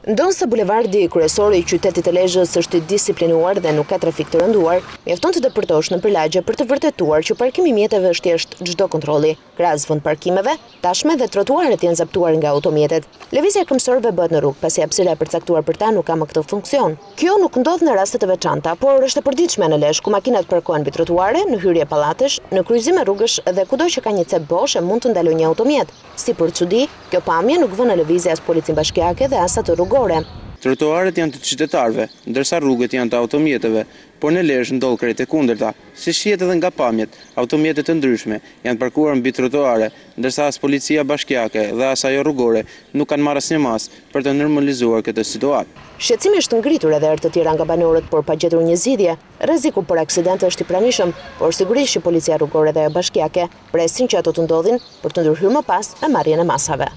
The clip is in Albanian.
Ndonse bulevardi kryesor i qytetit të Lezhës është disiplinuar dhe nuk ka trafik të rënduar, mjafton të depërtosh në përlagje për të vërtetuar që parkimi i mjeteve është thjesht çdo kontrolli. Krahas vend parkimeve, tashme dhe trotuaret janë zaptuar nga automjetet. Lëvizja e këmbësorëve bëhet në rrugë, pasi hapësira e përcaktuar për ta nuk ka më këtë funksion. Kjo nuk ndodh në raste të veçanta, por është e përditshme në Lezhë, ku makinat parkohen mbi trotuare, në hyrje pallatesh, në kryqëzime rrugësh dhe kudo që ka një cep bosh e mund të ndalojë një automjet. Si për çudi, kjo pamje nuk vën në lëvizje as policin bashkiake dhe as atë rrugore. Trotuaret janë të qytetarëve, ndërsa rrugët janë të automjeteve, por në Lezhë ndodh krejt e kundërta. Si shihet edhe nga pamjet, automjete të ndryshme janë parkuar mbi trotuare, ndërsa as policia bashkiake dhe as ajo rrugore nuk kanë marrë asnjë mas për të normalizuar këtë situatë. Shqetësimi është ngritur edhe herë të tjera nga banorët, por pa gjetur një zgjidhje. Rreziku për aksidente është i pranishëm, por sigurisht që policia rrugore dhe ajo bashkiake presin që ato të ndodhin për të ndërhyrë më pas me marrjen e masave.